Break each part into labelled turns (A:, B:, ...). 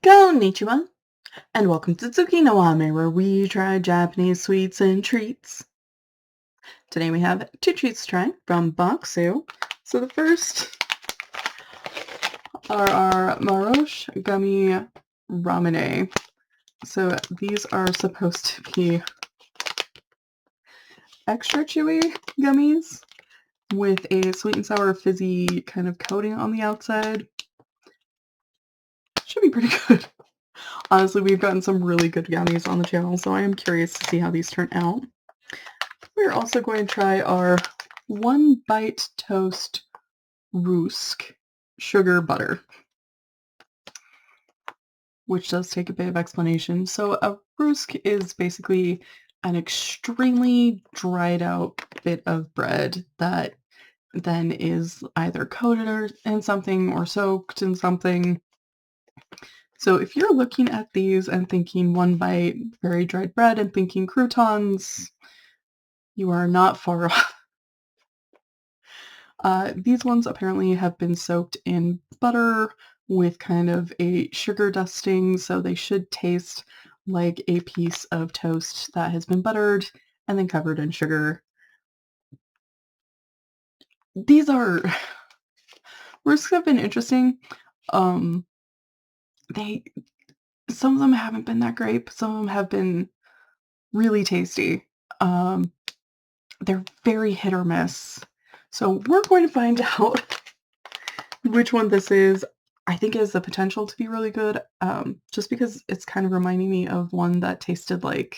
A: Konnichiwa, and welcome to Tsuki no Ame, where we try Japanese sweets and treats. Today we have two treats to try from Boxu. So the first are our Marosh Gummy Ramune. So these are supposed to be extra chewy gummies with a sweet and sour fizzy kind of coating on the outside. Should be pretty good. Honestly, we've gotten some really good gummies on the channel, so I am curious to see how these turn out. We're also going to try our One Bite Toast Rusk sugar butter, which does take a bit of explanation. So a rusk is basically an extremely dried out bit of bread that then is either coated in something or soaked in something. So if you're looking at these and thinking one bite, very dried bread, and thinking croutons, you are not far off. These ones apparently have been soaked in butter with kind of a sugar dusting, so they should taste like a piece of toast that has been buttered and then covered in sugar. These are risks have been interesting. Um, they some of them haven't been that great, but some of them have been really tasty. Um, they're very hit or miss. So we're going to find out which one this is. I think it has the potential to be really good, just because it's kind of reminding me of one that tasted like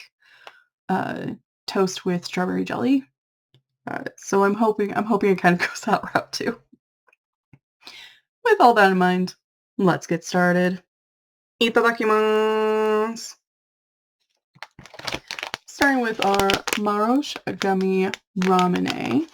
A: uh, toast with strawberry jelly. So I'm hoping it kind of goes that route too. With all that in mind, let's get started. Itadakimasu! Starting with our Marosh Gummy Ramune.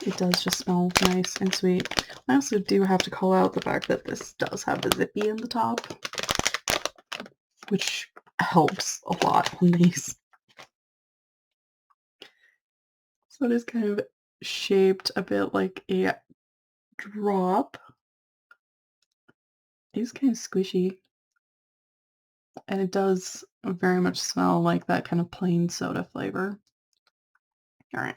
A: It does just smell nice and sweet. I also do have to call out the fact that this does have the zippy in the top, which helps a lot on these. So it is kind of shaped a bit like a drop. It is kind of squishy. And it does very much smell like that kind of plain soda flavor. Alright.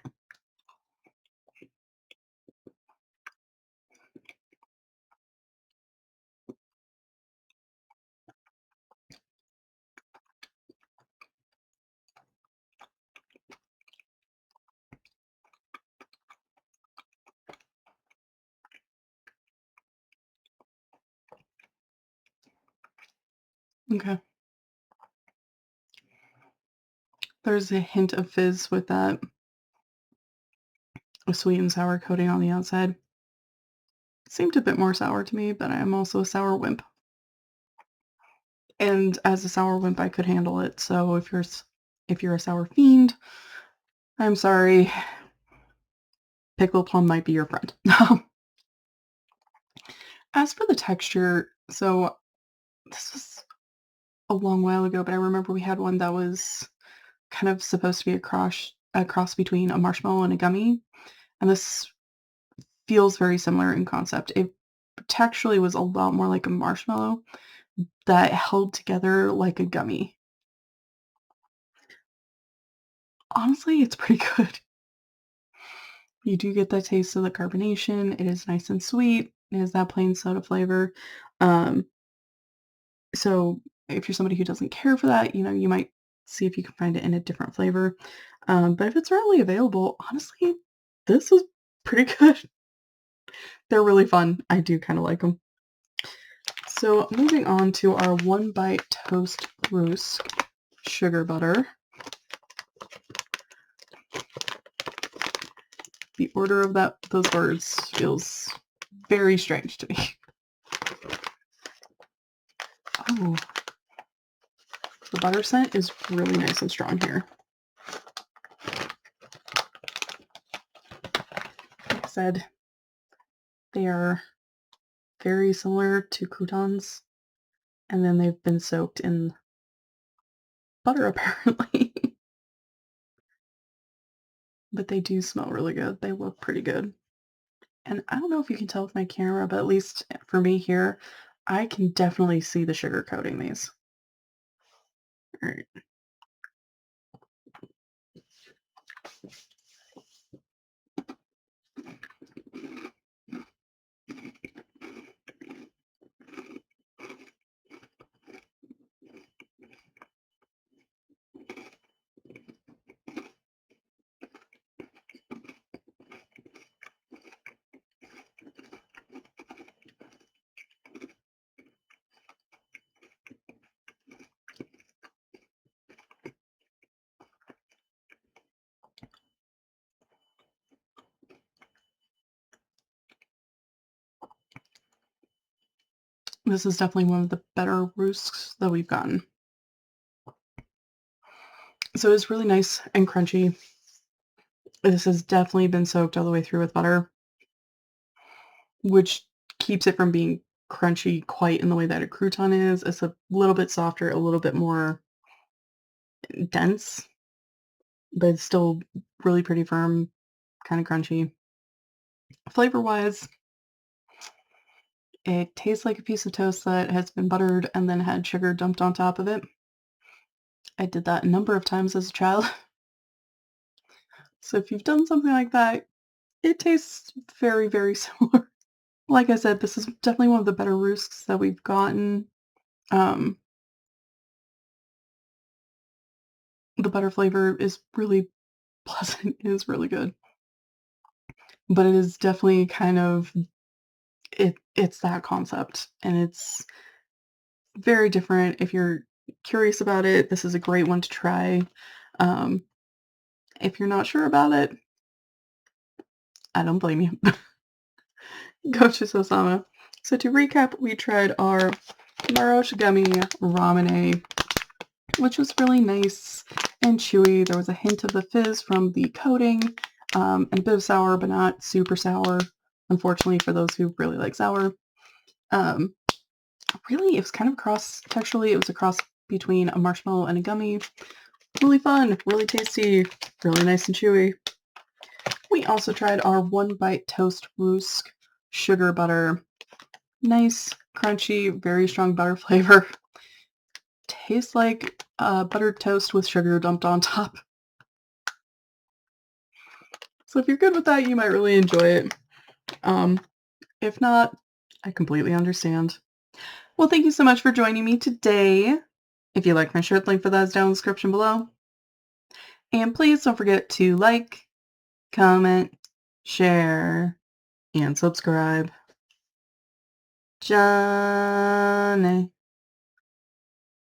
A: Okay. There's a hint of fizz with that sweet and sour coating on the outside. It seemed a bit more sour to me, but I am also a sour wimp. And as a sour wimp, I could handle it. So if you're a sour fiend, I'm sorry. Pickle plum might be your friend. As for the texture, so this was a long while ago, but I remember we had one that was kind of supposed to be a cross between a marshmallow and a gummy, and this feels very similar in concept. It texturally was a lot more like a marshmallow that held together like a gummy. Honestly, it's pretty good. You do get that taste of the carbonation. It is nice and sweet. It has that plain soda flavor. Um, so if you're somebody who doesn't care for that, you might see if you can find it in a different flavor. But if it's readily available, honestly, this is pretty good. They're really fun. I do kind of like them. So moving on to our One Bite Toast Rusk sugar butter. The order of those words feels very strange to me. Oh, the butter scent is really nice and strong here. Like I said, they are very similar to croutons. And then they've been soaked in butter apparently. But they do smell really good. They look pretty good. And I don't know if you can tell with my camera, but at least for me here, I can definitely see the sugar coating these. All right. This is definitely one of the better Rusks that we've gotten. So it's really nice and crunchy. This has definitely been soaked all the way through with butter, which keeps it from being crunchy quite in the way that a crouton is. It's a little bit softer, a little bit more dense, but it's still really pretty firm, kind of crunchy. Flavor-wise, it tastes like a piece of toast that has been buttered and then had sugar dumped on top of it. I did that a number of times as a child. So if you've done something like that, it tastes very, very similar. Like I said, this is definitely one of the better Rusks that we've gotten. Um, the butter flavor is really pleasant. It is really good. But it is definitely kind of it's that concept, and it's very different. If you're curious about it, this is a great one to try. Um, if you're not sure about it, I don't blame you. Go to Sosama. So to recap, we tried our Marosh Gummy Ramune, which was really nice and chewy. There was a hint of the fizz from the coating, and a bit of sour, but not super sour, unfortunately, for those who really like sour. Um, really, it was kind of cross, texturally, it was a cross between a marshmallow and a gummy. Really fun, really tasty, really nice and chewy. We also tried our One Bite Toast Rusk Sugar Butter. Nice, crunchy, very strong butter flavor. Tastes like buttered toast with sugar dumped on top. So if you're good with that, you might really enjoy it. If not, I completely understand. Well, thank you so much for joining me today. If you like my shirt, link for that is down in the description below. And please don't forget to like, comment, share, and subscribe. Johnny.